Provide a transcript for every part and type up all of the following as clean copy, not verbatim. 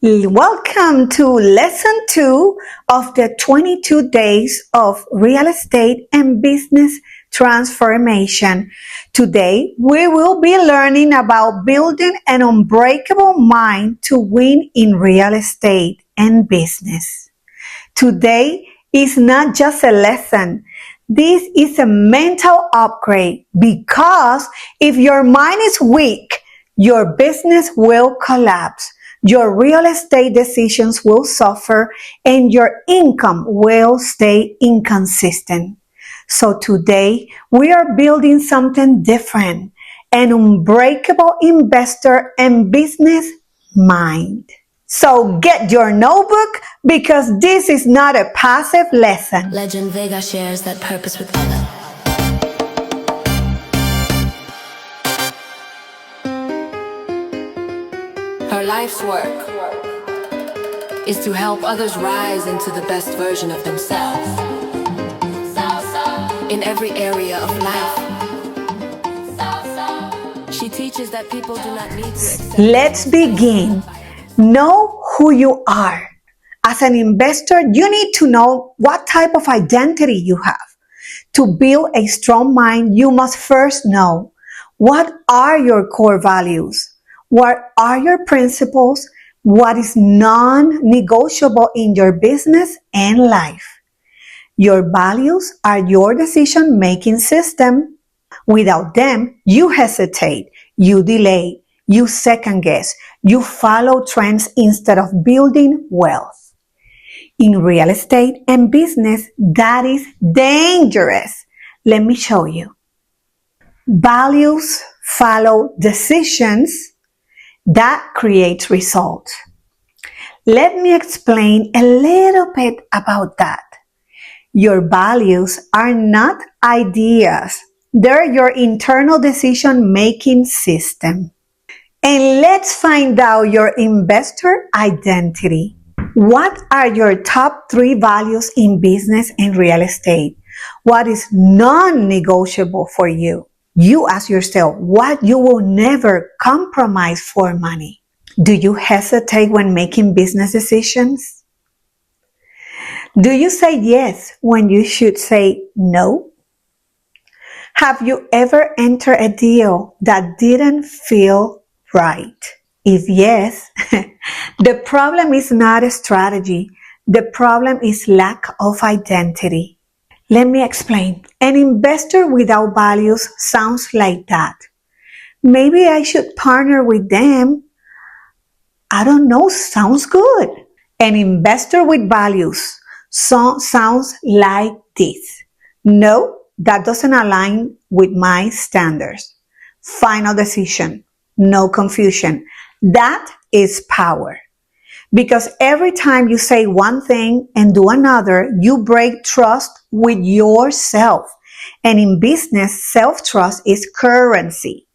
Welcome to lesson 2 of the 22 days of real estate and business transformation. Today, we will be learning about building an unbreakable mind to win in real estate and business. Today is not just a lesson. This is a mental upgrade because if your mind is weak, your business will collapse. Your real estate decisions will suffer and your income will stay inconsistent. So today we are building something different, an unbreakable investor and business mind. So get your notebook because this is not a passive lesson. Legend Vega shares that purpose with others. Her life's work is to help others rise into the best version of themselves in every area of life. She teaches that people do not need to accept. Let's begin. Know who you are. As an investor, you need to know what type of identity you have. To build a strong mind, you must first know what are your core values. What are your principles? What is non-negotiable in your business and life? Your values are your decision-making system. Without them, you hesitate, you delay, you second-guess, you follow trends instead of building wealth. In real estate and business, that is dangerous. Let me show you. Values follow decisions. That creates results. Let me explain a little bit about that. Your values are not ideas. They're your internal decision-making system. And let's find out your investor identity. What are your top 3 values in business and real estate? What is non-negotiable for you? You ask yourself what you will never compromise for money. Do you hesitate when making business decisions? Do you say yes when you should say no? Have you ever entered a deal that didn't feel right? If yes, the problem is not a strategy. The problem is lack of identity. Let me explain. An investor without values sounds like that. Maybe I should partner with them. I don't know, sounds good. An investor with values sounds like this. No, that doesn't align with my standards. Final decision. No confusion. That is power. Because every time you say one thing and do another, you break trust with yourself. And in business, self-trust is currency.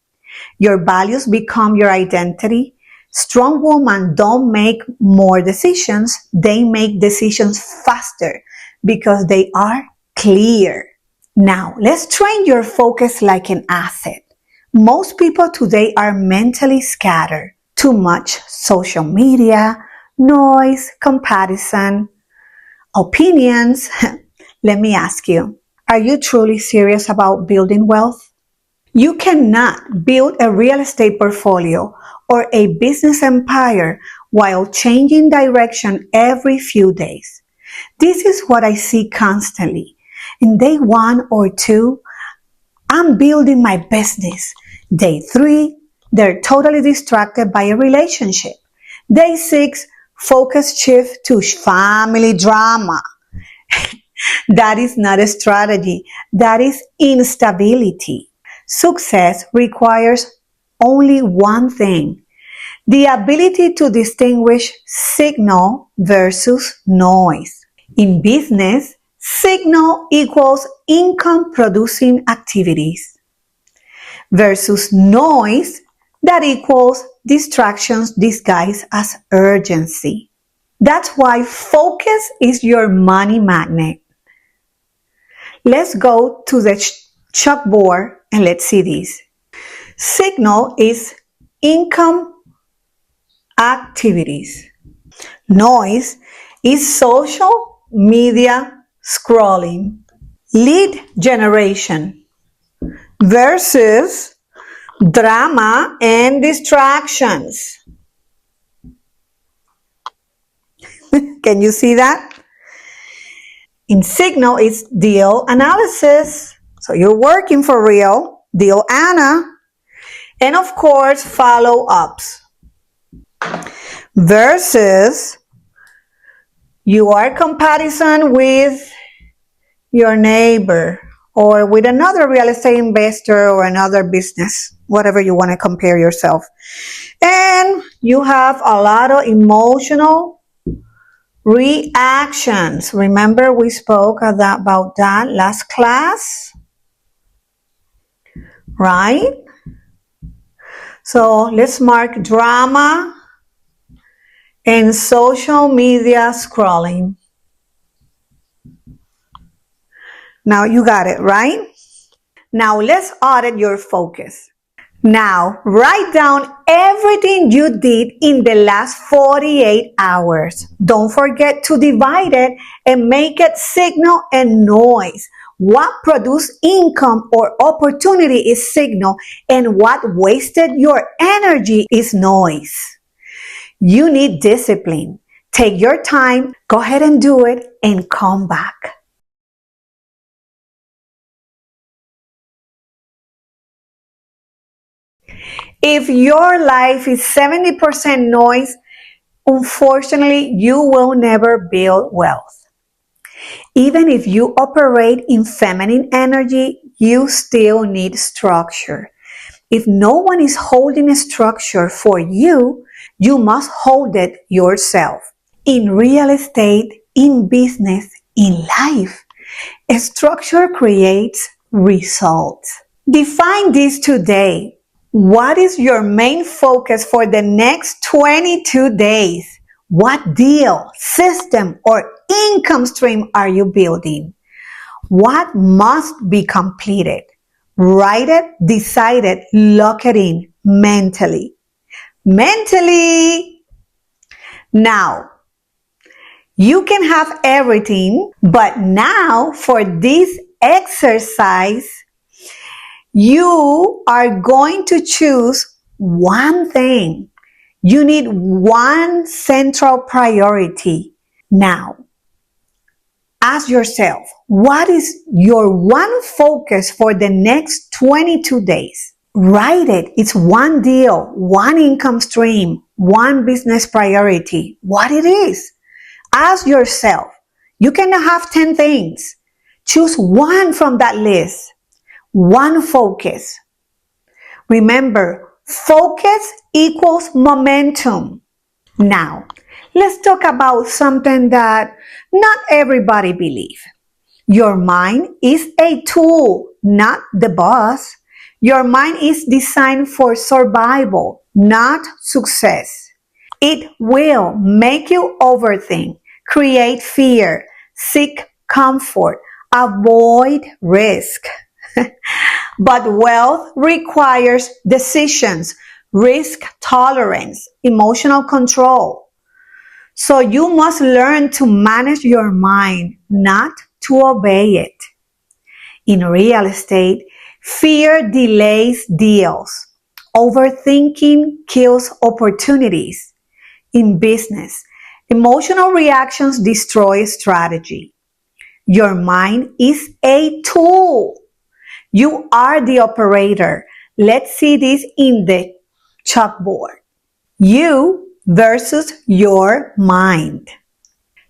Your values become your identity. Strong women don't make more decisions. They make decisions faster because they are clear. Now, let's train your focus like an asset. Most people today are mentally scattered. Too much social media, noise, comparison, opinions. Let me ask you, are you truly serious about building wealth? You cannot build a real estate portfolio or a business empire while changing direction every few days. This is what I see constantly. In day 1 or 2, I'm building my business. Day 3, they're totally distracted by a relationship. Day 6, focus shift to family drama. That is not a strategy. That is instability. Success requires only one thing: the ability to distinguish signal versus noise. In business, signal equals income producing activities versus noise that equals distractions disguised as urgency. That's why focus is your money magnet. Let's go to the chalkboard and let's see this. Signal is income activities. Noise is social media scrolling. Lead generation versus drama and distractions. Can you see that? In signal, it's deal analysis. So you're working for real, deal Anna. And of course, follow ups. Versus you are comparison with your neighbor or with another real estate investor or another business, whatever you want to compare yourself. And you have a lot of emotional reactions. Remember we spoke about that last class, right? So let's mark drama and social media scrolling. Now you got it, right? Now let's audit your focus. Now write down everything you did in the last 48 hours. Don't forget to divide it and make it signal and noise. What produced income or opportunity is signal, and what wasted your energy is noise. You need discipline. Take your time, go ahead and do it, and come back. If your life is 70% noise, unfortunately, you will never build wealth. Even if you operate in feminine energy, you still need structure. If no one is holding a structure for you, you must hold it yourself. In real estate, in business, in life, a structure creates results. Define this today. What is your main focus for the next 22 days? What deal, system, or income stream are you building? What must be completed? Write it, decide it, lock it in mentally. Mentally. Now, you can have everything, but now for this exercise, you are going to choose one thing. You need one central priority. Now, ask yourself, what is your one focus for the next 22 days? Write it. It's one deal, one income stream, one business priority. What it is. Ask yourself. You cannot have 10 things. Choose one from that list. One focus. Remember, focus equals momentum. Now, let's talk about something that not everybody believes. Your mind is a tool, not the boss. Your mind is designed for survival, not success. It will make you overthink, create fear, seek comfort, avoid risk. But wealth requires decisions, risk tolerance, emotional control. So you must learn to manage your mind, not to obey it. In real estate, fear delays deals. Overthinking kills opportunities. In business, emotional reactions destroy strategy. Your mind is a tool. You are the operator. Let's see this in the chalkboard. You versus your mind.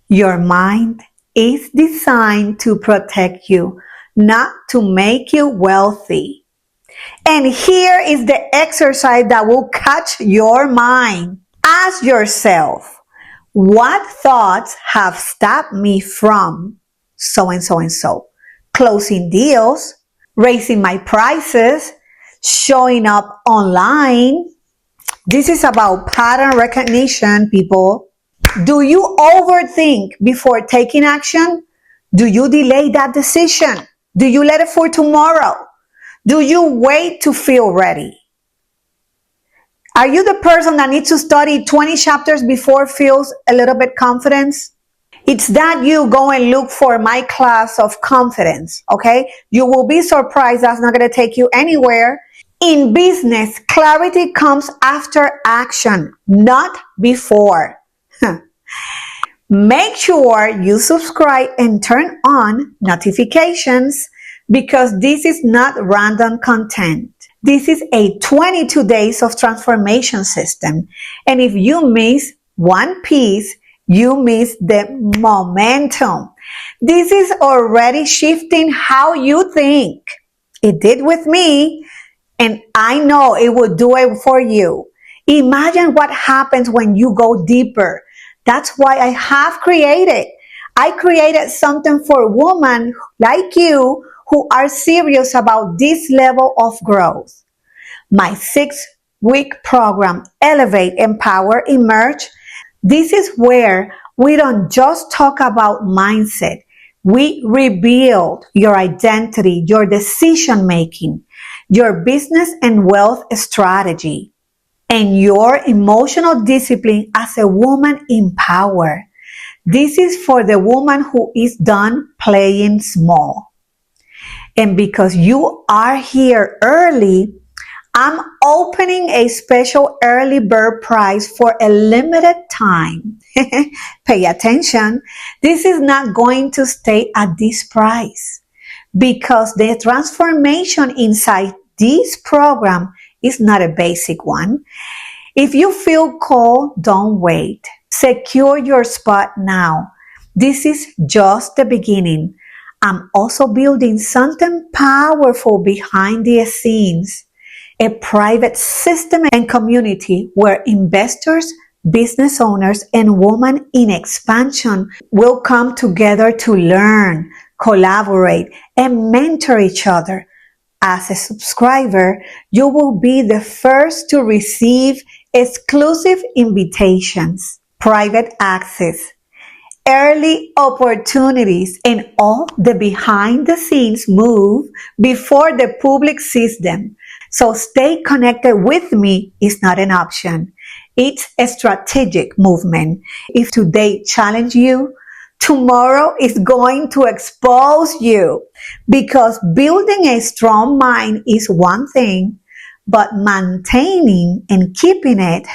Your mind is designed to protect you, not to make you wealthy. And here is the exercise that will catch your mind. Ask yourself, what thoughts have stopped me from so and so and so? Closing deals, raising my prices, showing up online. This is about pattern recognition, people. Do you overthink before taking action? Do you delay that decision? Do you let it for tomorrow? Do you wait to feel ready? Are you the person that needs to study 20 chapters before feels a little bit confidence? It's that you go and look for my class of confidence, okay? You will be surprised. That's not going to take you anywhere. In business, clarity comes after action, not before. Make sure you subscribe and turn on notifications because this is not random content. This is a 22 days of transformation system. And if you miss one piece, you miss the momentum. This is already shifting how you think. It did with me, and I know it will do it for you. Imagine what happens when you go deeper. That's why I created something for women like you who are serious about this level of growth. My 6-week program, Elevate, Empower, Emerge. This is where we don't just talk about mindset. We rebuild your identity, your decision making, your business and wealth strategy, and your emotional discipline as a woman in power. This is for the woman who is done playing small. And because you are here early, I'm opening a special early bird prize for a limited time. Pay attention. This is not going to stay at this price because the transformation inside this program is not a basic one. If you feel called, don't wait. Secure your spot now. This is just the beginning. I'm also building something powerful behind the scenes, a private system and community where investors, business owners, and women in expansion will come together to learn, collaborate, and mentor each other. As a subscriber, you will be the first to receive exclusive invitations, private access, early opportunities, and all the behind the scenes move before the public sees them. So stay connected with me is not an option. It's a strategic movement. If today challenge you, tomorrow is going to expose you because building a strong mind is one thing, but maintaining and keeping it,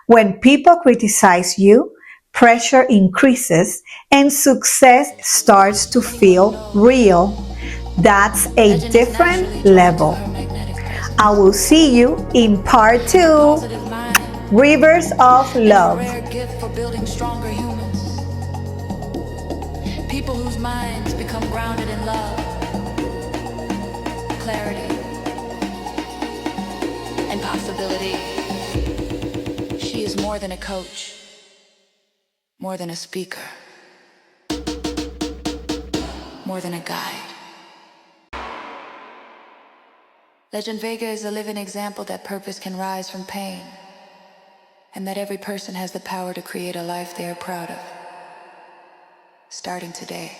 when people criticize you, pressure increases and success starts to feel real. That's a Legend is different naturally drawn to level. her magnetic I presence. will see you in part And her 2, positive mind, Rivers of and her Love. rare gift for building stronger humans. People whose minds become grounded in love, clarity, and possibility. She is more than a coach, more than a speaker, more than a guide. Legend Vega is a living example that purpose can rise from pain, and that every person has the power to create a life they are proud of, starting today.